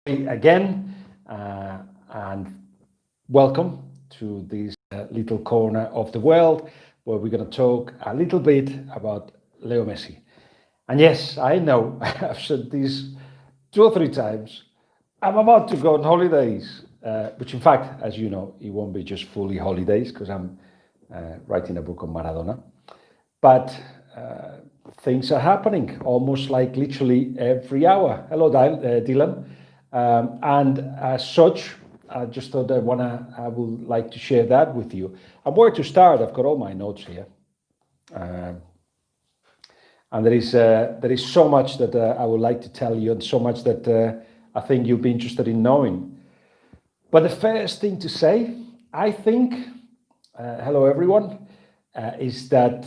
again, and welcome to this little corner of the world where we're going to talk a little bit about Leo Messi. And yes, I know I've said this two or three times. I'm about to go on holidays, which in fact, as you know, it won't be just fully holidays because I'm writing a book on Maradona. But things are happening almost like literally every hour. Hello, Dylan. And as such, I just thought I would like to share that with you. And where to start? I've got all my notes here, and there is so much that I would like to tell you, and so much that I think you'll be interested in knowing. But the first thing to say, I think, hello everyone, is that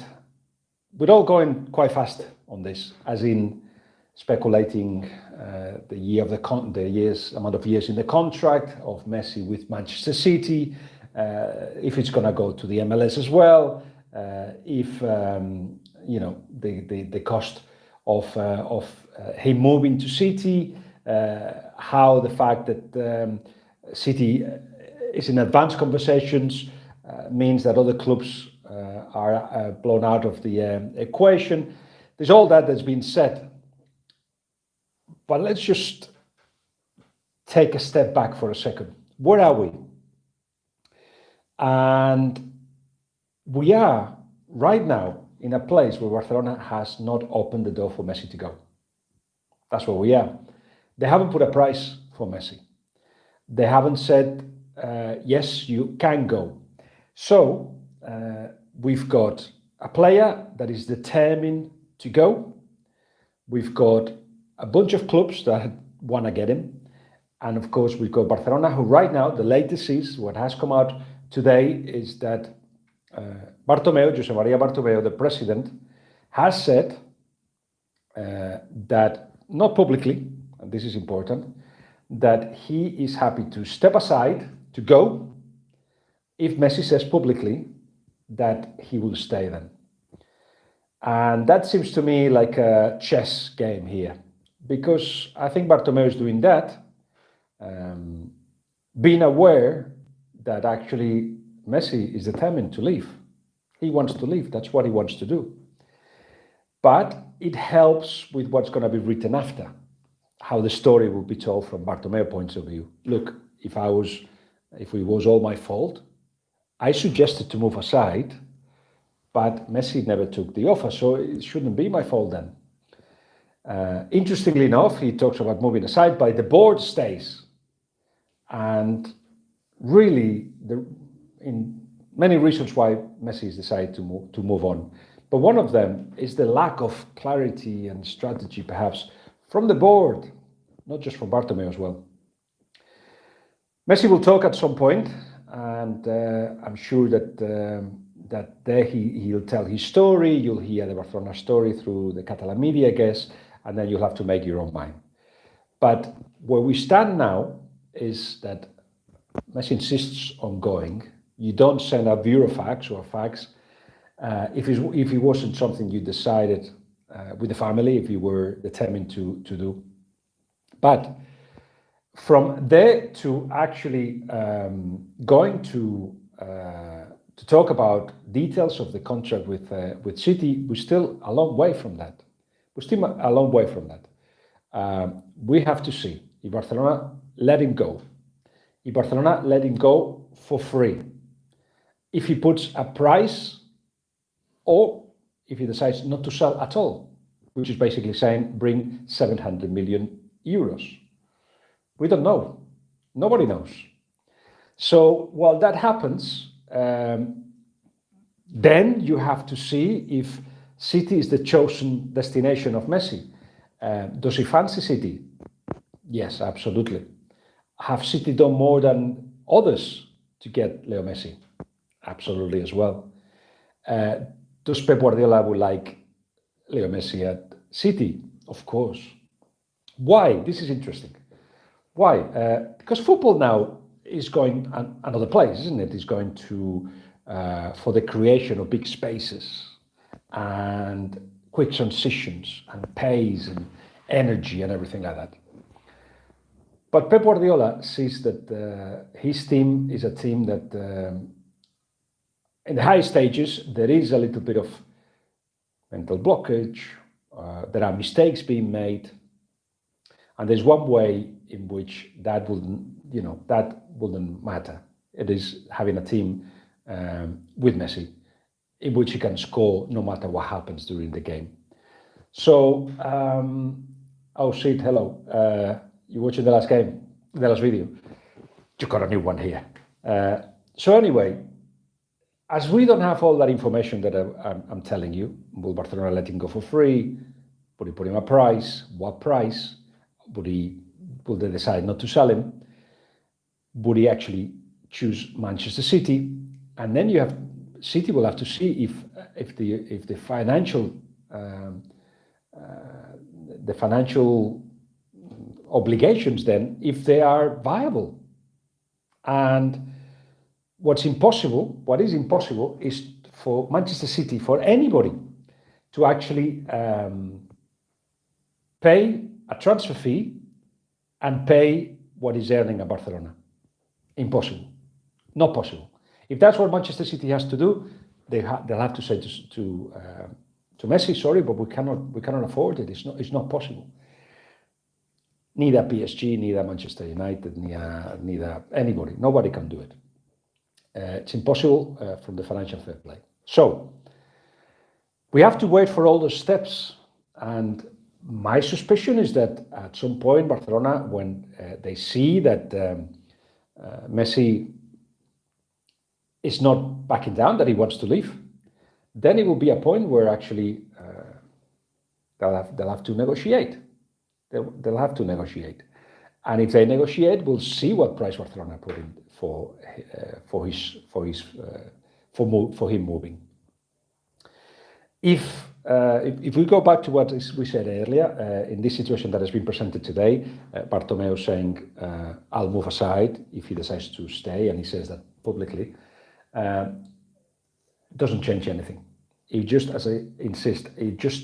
we're all going quite fast on this, as in speculating the amount of years in the contract of Messi with Manchester City, if it's going to go to the MLS as well, if the cost of him moving to City, how the fact that City is in advanced conversations means that other clubs are blown out of the equation. There's all that's been said. But let's just take a step back for a second. Where are we? And we are right now in a place where Barcelona has not opened the door for Messi to go. That's where we are. They haven't put a price for Messi. They haven't said, yes, you can go. So we've got a player that is determined to go. We've got a bunch of clubs that want to get him. And of course, we've got Barcelona, who right now, the latest is, what has come out today is that José María Bartomeu, the president, has said that, not publicly, and this is important, that he is happy to step aside, to go, if Messi says publicly that he will stay then. And that seems to me like a chess game here, because I think Bartomeu is doing that, being aware that actually Messi is determined to leave. He wants to leave. That's what he wants to do. But it helps with what's going to be written after, how the story will be told from Bartomeu's point of view. Look, if it was all my fault, I suggested to move aside, but Messi never took the offer, so it shouldn't be my fault then. Interestingly enough, he talks about moving aside, but the board stays. And really, in many reasons why Messi has decided to move on. But one of them is the lack of clarity and strategy, perhaps, from the board, not just from Bartomeu as well. Messi will talk at some point, and I'm sure that there he'll tell his story. You'll hear the Barcelona story through the Catalan media, I guess, and then you'll have to make your own mind. But where we stand now is that Messi insists on going. You don't send a burofax or a fax if it wasn't something you decided with the family, if you were determined to do. But from there to actually going to talk about details of the contract with City, we're still a long way from that. We have to see if Barcelona let him go. If Barcelona let him go for free. If he puts a price, or if he decides not to sell at all, which is basically saying bring 700 million euros. We don't know. Nobody knows. So while that happens, then you have to see if City is the chosen destination of Messi. Does he fancy City? Yes, absolutely. Have City done more than others to get Leo Messi? Absolutely as well. Does Pep Guardiola would like Leo Messi at City? Of course. Why? This is interesting. Why? Because football now is going another place, isn't it? It's going to for the creation of big spaces and quick transitions and pace and energy and everything like that. But Pep Guardiola sees that his team is a team that in the high stages there is a little bit of mental blockage, there are mistakes being made, and there's one way in which that wouldn't matter. It is having a team with Messi in which he can score no matter what happens during the game. So, oh shit, hello. You watching the last game, the last video? You got a new one here. So anyway, as we don't have all that information that I'm telling you, will Barcelona let him go for free? Would he put him a price? What price? Would they decide not to sell him? Would he actually choose Manchester City? And then City will have to see if the financial obligations then, if they are viable. And what is impossible is for Manchester City, for anybody, to actually pay a transfer fee and pay what he's earning at Barcelona. Impossible. Not possible. If that's what Manchester City has to do, they'll have to say to Messi, sorry, but we cannot afford it. It's not possible. Neither PSG, neither Manchester United, neither anybody. Nobody can do it. It's impossible from the financial fair play. So we have to wait for all those steps. And my suspicion is that at some point, Barcelona, when they see that Messi is not backing down, that he wants to leave, then it will be a point where actually they'll have to negotiate. They'll have to negotiate, and if they negotiate, we'll see what price Barcelona put in for him moving. If we go back to what we said earlier, in this situation that has been presented today, Bartomeu saying, I'll move aside if he decides to stay, and he says that publicly, doesn't change anything. It just, as I insist, it just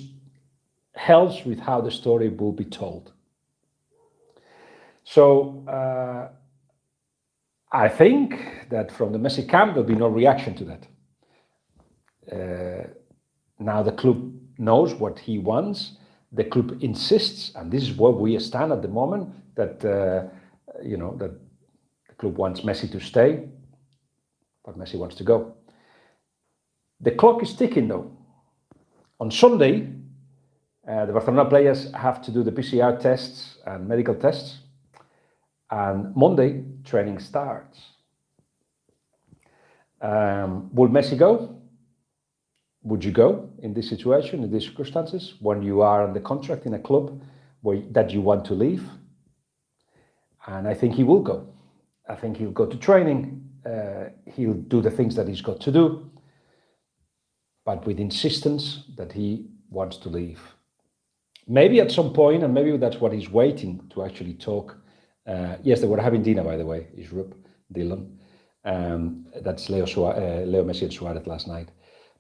helps with how the story will be told. So I think that from the Messi camp, there'll be no reaction to that. Now the club knows what he wants. The club insists, and this is where we stand at the moment, that that the club wants Messi to stay, but Messi wants to go. The clock is ticking, though. On Sunday, the Barcelona players have to do the PCR tests and medical tests, and Monday training starts. Will Messi go? Would you go in this situation, in these circumstances, when you are on the contract in a club that you want to leave? And I think he will go. I think he'll go to training. He'll do the things that he's got to do, but with insistence that he wants to leave. Maybe at some point, and maybe that's what he's waiting to actually talk. Yes, they were having dinner, by the way, is Rup, Dylan. That's Leo Messi and Suarez last night.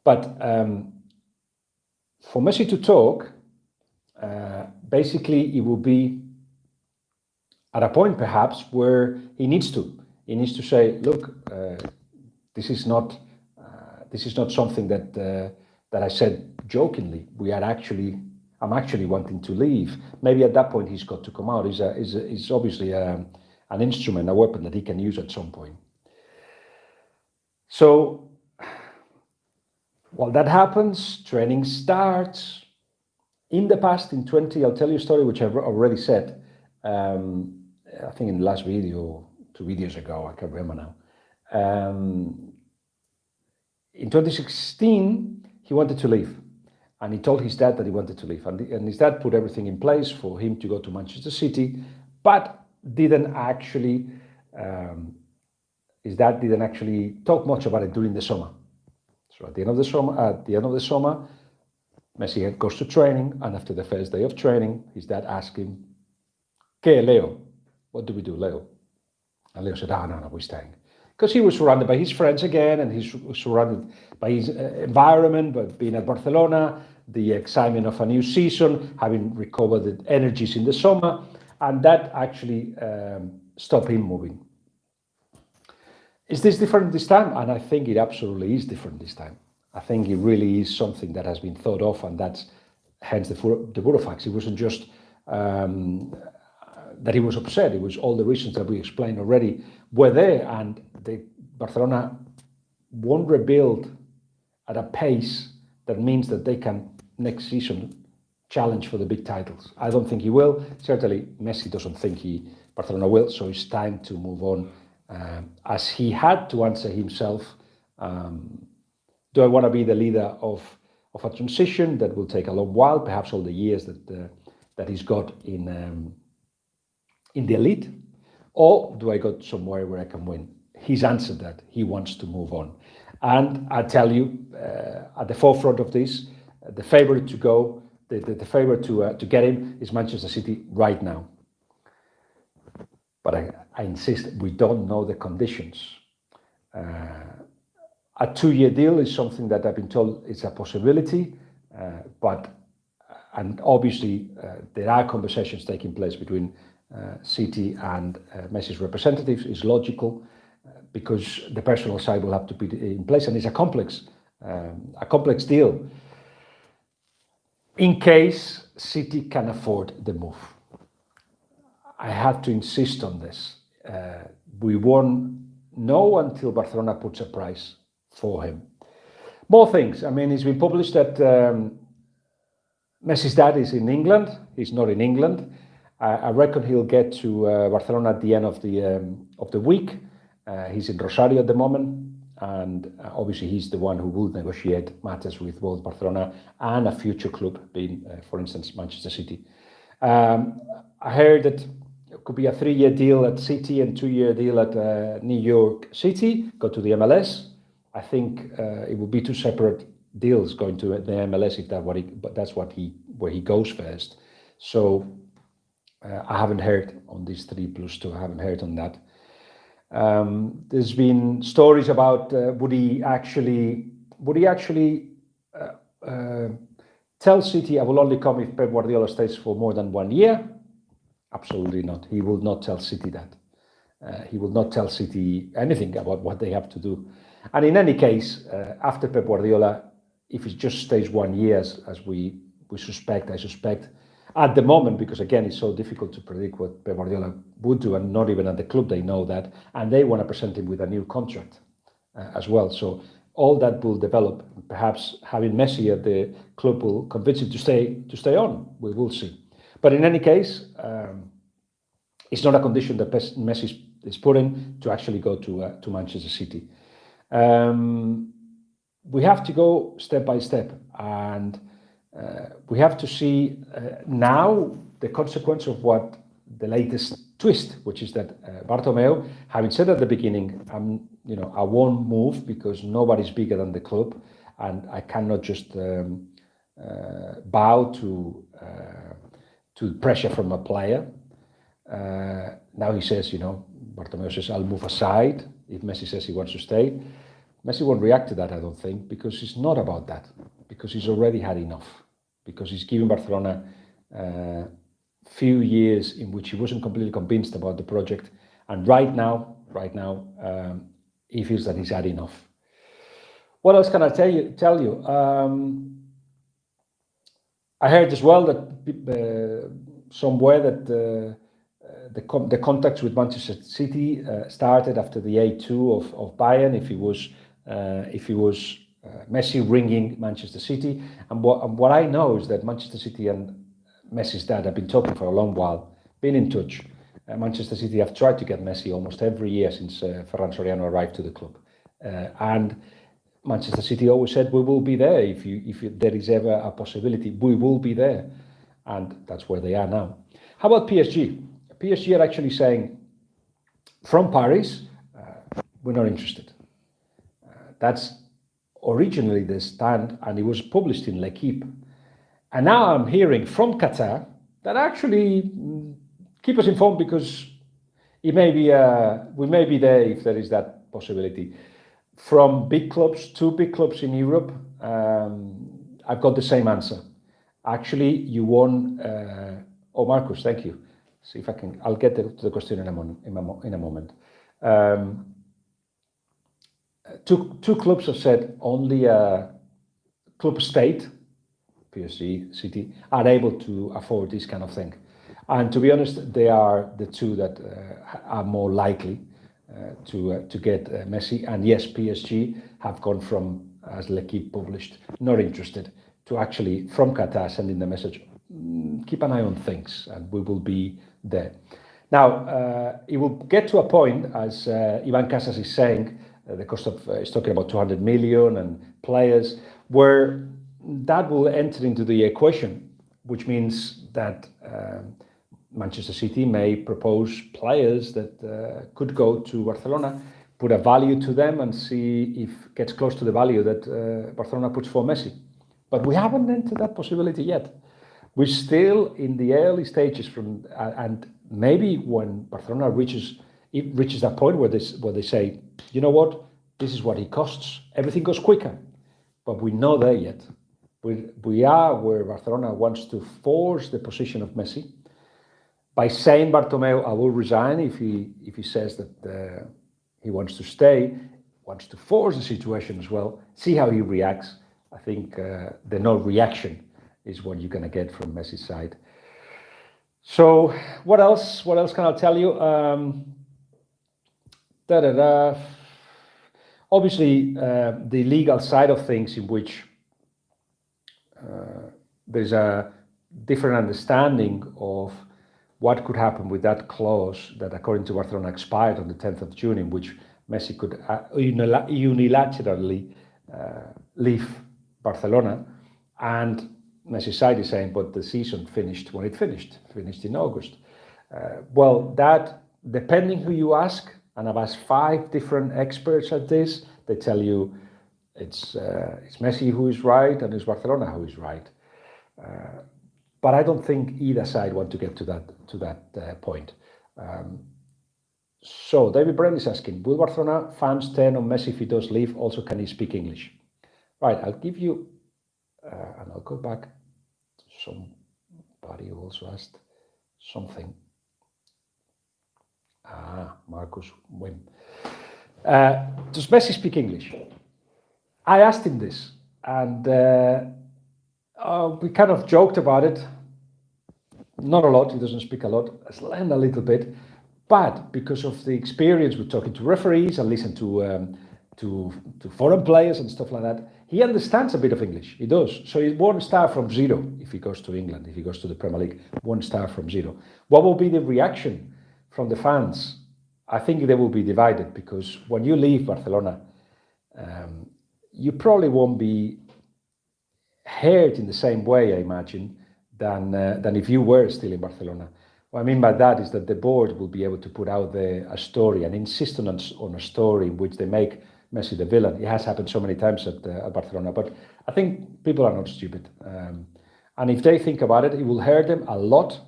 But for Messi to talk, basically it will be at a point perhaps where he needs to say, look, this is not something that I said jokingly. I'm actually wanting to leave. Maybe at that point he's got to come out. He's obviously an instrument, a weapon that he can use at some point. So while that happens, training starts. In the past, in 20, I'll tell you a story which I've already said. I think in the last video, 2 videos ago, I can't remember now. In 2016, he wanted to leave. And he told his dad that he wanted to leave. And his dad put everything in place for him to go to Manchester City, but his dad didn't actually talk much about it during the summer. So at the end of the summer, Messi goes to training, and after the first day of training, his dad asked him, "¿Qué, Leo? What do we do, Leo?" And Leo said, no, we're staying. Because he was surrounded by his friends again, and he's surrounded by his environment, but being at Barcelona, the excitement of a new season, having recovered the energies in the summer, and that actually stopped him moving. Is this different this time? And I think it absolutely is different this time. I think it really is something that has been thought of, and that's hence the Burofax. It wasn't just that he was upset. It was all the reasons that we explained already were there, and Barcelona won't rebuild at a pace that means that they can next season challenge for the big titles. I don't think he will. Certainly, Messi doesn't think Barcelona will. So it's time to move on, as he had to answer himself. Do I want to be the leader of a transition that will take a long while, perhaps all the years that he's got in the elite, or do I go somewhere where I can win? He's answered that he wants to move on, and I tell you, at the forefront of this, the favorite to go, the favorite to get him is Manchester City right now. But I insist, we don't know the conditions. A 2-year deal is something that I've been told is a possibility, and obviously there are conversations taking place between City and Messi's representatives. Is logical, because the personal side will have to be in place, and it's a complex deal. In case City can afford the move, I have to insist on this. We won't know until Barcelona puts a price for him. More things. I mean, it's been published that Messi's dad is in England. He's not in England. I reckon he'll get to Barcelona at the end of the week. He's in Rosario at the moment, and obviously he's the one who will negotiate matters with both Barcelona and a future club, being, for instance, Manchester City. I heard that it could be a 3-year deal at City and 2-year deal at New York City, go to the MLS. I think it would be 2 separate deals going to the MLS if that's where he goes first. So I haven't heard on these 3+2. I haven't heard on that. There's been stories about would he actually tell City, I will only come if Pep Guardiola stays for more than 1 year? Absolutely not. He will not tell City that. He will not tell City anything about what they have to do. And in any case, after Pep Guardiola, if he just stays 1 year, as we suspect, I suspect, at the moment, because again, it's so difficult to predict what Pep Guardiola would do, and not even at the club they know that, and they want to present him with a new contract as well. So all that will develop. Perhaps having Messi at the club will convince him to stay on. We will see. But in any case, it's not a condition that Messi is putting to actually go to Manchester City. We have to go step by step, and we have to see now the consequence of what the latest twist, which is that Bartomeu, having said at the beginning, I won't move because nobody's bigger than the club, and I cannot just bow to pressure from a player. Now he says, Bartomeu says, I'll move aside if Messi says he wants to stay. Messi won't react to that, I don't think, because it's not about that, because he's already had enough, because he's given Barcelona few years in which he wasn't completely convinced about the project, and right now, he feels that he's had enough. What else can I tell you? I heard as well that somewhere that the contacts with Manchester City started after the 8-2 of Bayern. If he was Messi ringing Manchester City, and what I know is that Manchester City and Messi's dad have been talking for a long while, been in touch. Manchester City have tried to get Messi almost every year since Ferran Soriano arrived to the club, and Manchester City always said, we will be there if there is ever a possibility, we will be there, and that's where they are now. How about PSG? PSG are actually saying from Paris, we're not interested. That's originally the stand, and it was published in L'Equipe. And now I'm hearing from Qatar that actually keep us informed, because it may be we may be there if there is that possibility. From big clubs, 2 big clubs in Europe, I've got the same answer. Actually, you won. Marcus, thank you. see if I can. I'll get to the question in a moment. Two clubs have said only club state, PSG, City, are able to afford this kind of thing. And to be honest, they are the two that are more likely to get Messi. And yes, PSG have gone from, as L'Equipe published, not interested, to actually, from Qatar, sending the message, keep an eye on things, and we will be there. Now, it will get to a point, as Ivan Casas is saying, the cost of, is talking about 200 million and players, where that will enter into the equation, which means that Manchester City may propose players that could go to Barcelona, put a value to them, and see if it gets close to the value that Barcelona puts for Messi. But we haven't entered that possibility yet. We're still in the early stages and maybe when Barcelona reaches that point where they say, you know what, this is what he costs, everything goes quicker. But we're not there yet. We are where Barcelona wants to force the position of Messi by saying, Bartomeu, I will resign if he says that he wants to stay, wants to force the situation as well, see how he reacts. I think the no reaction is what you're going to get from Messi's side. So what else can I tell you? Obviously, the legal side of things, in which there's a different understanding of what could happen with that clause that, according to Barcelona, expired on the 10th of June, in which Messi could unilaterally leave Barcelona. And Messi's side is saying, but the season finished when it finished in August. Well, that, depending who you ask, and I've asked 5 different experts at this, they tell you it's Messi who is right and it's Barcelona who is right. But I don't think either side want to get to that point. So David Brent is asking, will Barcelona fans turn on Messi if he does leave? Also, can he speak English? Right, I'll give you, and I'll go back to somebody who also asked something. Marcus Wim. Does Messi speak English? I asked him this, and we kind of joked about it. Not a lot, he doesn't speak a lot. Has learned a little bit, but because of the experience with talking to referees and listen to foreign players and stuff like that, he understands a bit of English. He does. So he won't start from zero if he goes to England, if he goes to the Premier League, won't start from zero. What will be the reaction from the fans? I think they will be divided, because when you leave Barcelona, you probably won't be heard in the same way, I imagine, than if you were still in Barcelona. What I mean by that is that the board will be able to put out a story and insist on a story in which they make Messi the villain. It has happened so many times at Barcelona, but I think people are not stupid. And if they think about it, it will hurt them a lot,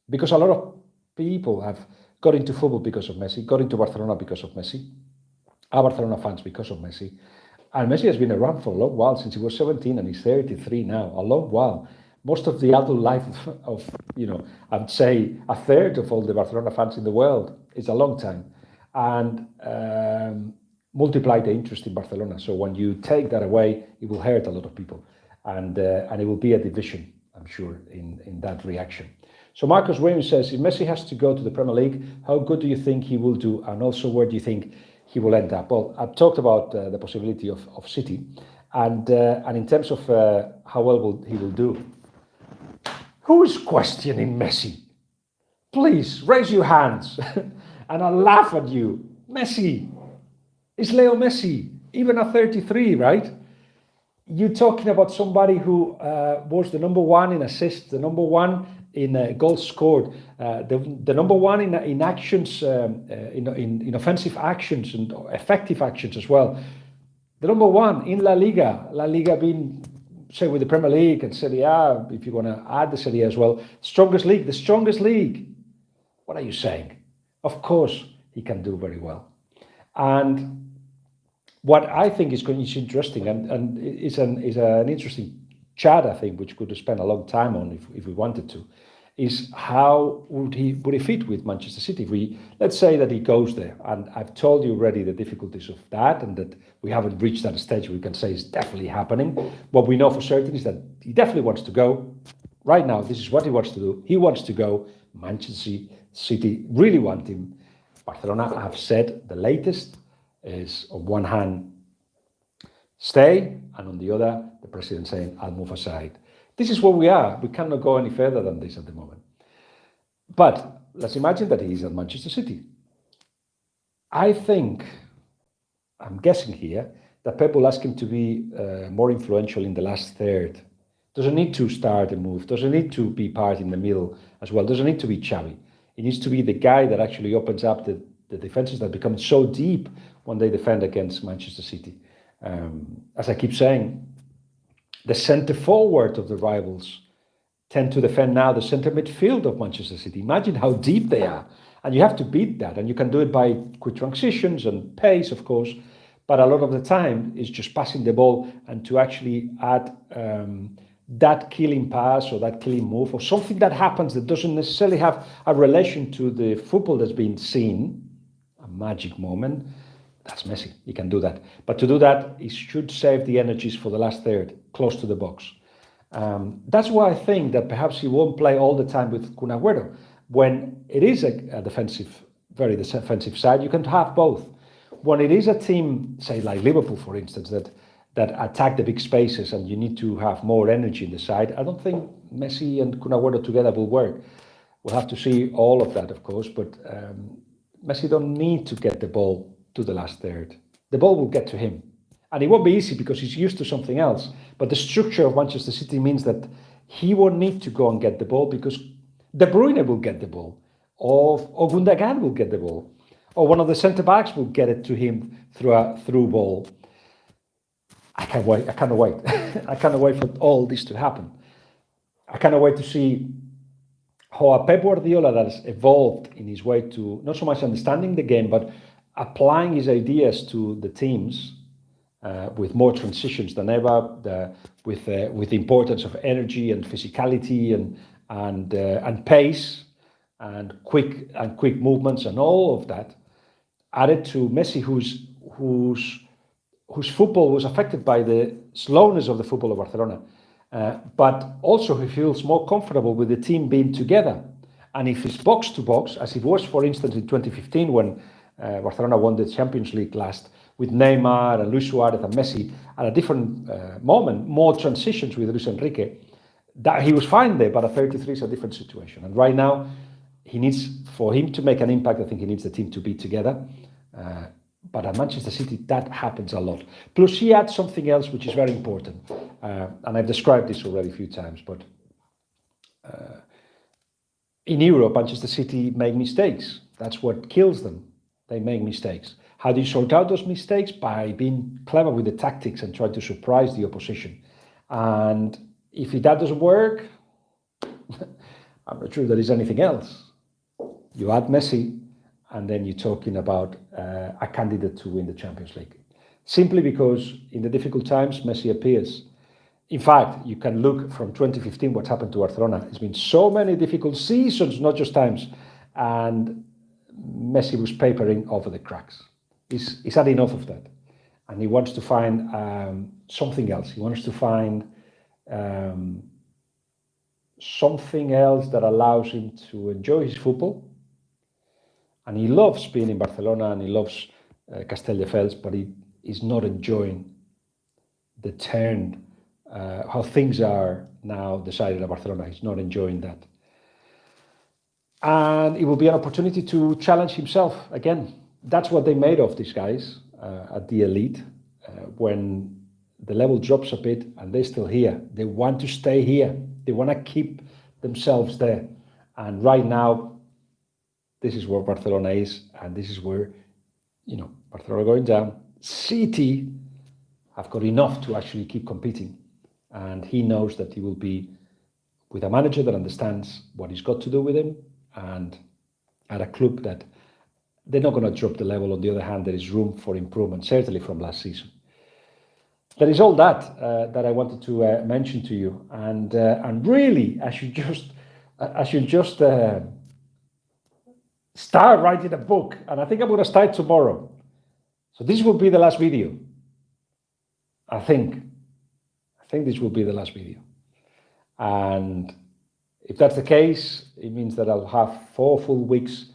because a lot of people have got into football because of Messi, got into Barcelona because of Messi, are Barcelona fans because of Messi. And Messi has been around for a long while, since he was 17 and he's 33 now, a long while. Most of the adult life of I'd say a third of all the Barcelona fans in the world. Is a long time. And multiply the interest in Barcelona. So when you take that away, it will hurt a lot of people. And it will be a division, I'm sure, in that reaction. So Marcus Williams says, if Messi has to go to the Premier League, how good do you think he will do? And also, where do you think he will end up? Well, I've talked about the possibility of City. And in terms of how well he will do, who is questioning Messi? Please raise your hands and I'll laugh at you. Messi. It's Leo Messi, even at 33, right? You're talking about somebody who was the number 1 in assists, the number 1 in goals scored, the number 1 in actions, in offensive actions and effective actions as well. The number 1 in La Liga. La Liga being, say, with the Premier League and Serie A, if you want to add the Serie A as well. The strongest league. What are you saying? Of course, he can do very well. And what I think is interesting, and is an interesting chat, I think, which could spend a long time on if we wanted to, is how would he fit with Manchester City? Let's say that he goes there, and I've told you already the difficulties of that, and that we haven't reached that stage we can say it's definitely happening. What we know for certain is that he definitely wants to go. Right now, this is what he wants to do. He wants to go. Manchester City really want him. Barcelona have said the latest is, on one hand, stay, and on the other, the president saying, I'll move aside. This is where we are. We cannot go any further than this at the moment. But let's imagine that he is at Manchester City. I think, I'm guessing here, that Pep will ask him to be more influential in the last third. Doesn't need to start a move. Doesn't need to be part in the middle as well. Doesn't need to be Xavi. He needs to be the guy that actually opens up the defenses that become so deep when they defend against Manchester City. As I keep saying, the centre forward of the rivals tend to defend now the centre midfield of Manchester City. Imagine how deep they are. And you have to beat that. And you can do it by quick transitions and pace, of course. But a lot of the time is just passing the ball, and to actually add that killing pass or that killing move or something that happens that doesn't necessarily have a relation to the football that's been seen, a magic moment. That's Messi. He can do that. But to do that, he should save the energies for the last third, close to the box. That's why I think that perhaps he won't play all the time with Kun Agüero. When it is a defensive, very defensive side, you can have both. When it is a team, say like Liverpool, for instance, that attack the big spaces and you need to have more energy in the side, I don't think Messi and Kun Agüero together will work. We'll have to see all of that, of course, but Messi don't need to get the ball to the last third. The ball will get to him. And it won't be easy because he's used to something else. But the structure of Manchester City means that he won't need to go and get the ball because De Bruyne will get the ball, or Gundogan will get the ball, or one of the centre-backs will get it to him through a through ball. I can't wait. I cannot wait. I cannot wait for all this to happen. I cannot wait to see how a Pep Guardiola that has evolved in his way to not so much understanding the game, but applying his ideas to the teams with more transitions than ever, with the importance of energy and physicality and pace and quick movements and all of that, added to Messi, whose football was affected by the slowness of the football of Barcelona, but also he feels more comfortable with the team being together. And if it's box to box, as it was, for instance, in 2015 when Barcelona won the Champions League last, with Neymar and Luis Suarez and Messi at a different moment, more transitions with Luis Enrique, that he was fine there, but at 33 is a different situation. And right now, for him to make an impact, I think he needs the team to be together. But at Manchester City, that happens a lot. Plus, he adds something else which is very important. And I've described this already a few times, but in Europe, Manchester City make mistakes. That's what kills them. They make mistakes. How do you sort out those mistakes? By being clever with the tactics and trying to surprise the opposition. And if that doesn't work, I'm not sure there is anything else. You add Messi, and then you're talking about a candidate to win the Champions League. Simply because in the difficult times, Messi appears. In fact, you can look from 2015 what happened to Barcelona. It's been so many difficult seasons, not just times, and Messi was papering over the cracks. He's had enough of that, and he wants to find something else. He wants to find something else that allows him to enjoy his football. And he loves being in Barcelona and he loves Castelldefels, but he's not enjoying the turn, how things are now decided at Barcelona. He's not enjoying that. And it will be an opportunity to challenge himself again. That's what they made of these guys at the elite. When the level drops a bit and they're still here, they want to stay here. They want to keep themselves there. And right now, this is where Barcelona is, and this is where, Barcelona going down. City have got enough to actually keep competing. And he knows that he will be with a manager that understands what he's got to do with him, and at a club that they're not going to drop the level. On the other hand, there is room for improvement, certainly from last season. That is all that I wanted to mention to you. And really, as you just I should just start writing a book, and I think I'm going to start tomorrow. So this will be the last video. I think this will be the last video. And if that's the case, it means that I'll have 4 full weeks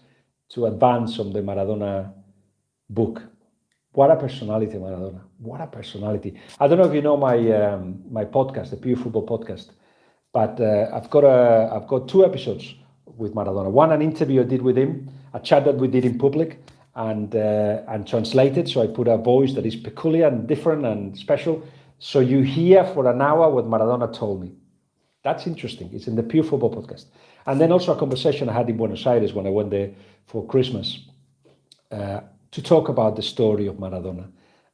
to advance on the Maradona book. What a personality, Maradona. What a personality. I don't know if you know my podcast, the Pure Football Podcast, but I've got 2 episodes with Maradona. One, an interview I did with him, a chat that we did in public, and translated. So I put a voice that is peculiar and different and special. So you hear for an hour what Maradona told me. That's interesting. It's in the Pure Football Podcast. And then also a conversation I had in Buenos Aires when I went there for Christmas to talk about the story of Maradona.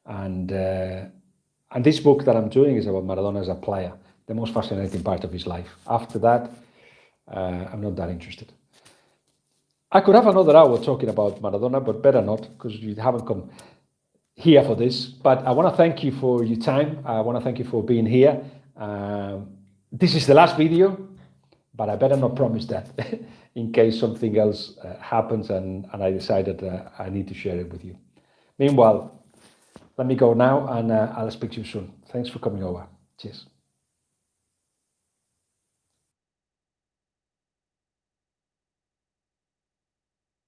And this book that I'm doing is about Maradona as a player, the most fascinating part of his life. After that, I'm not that interested. I could have another hour talking about Maradona, but better not, because you haven't come here for this. But I want to thank you for your time. I want to thank you for being here. This is the last video, but I better not promise that in case something else happens and I decided I need to share it with you. Meanwhile, let me go now, and I'll speak to you soon. Thanks for coming over. Cheers.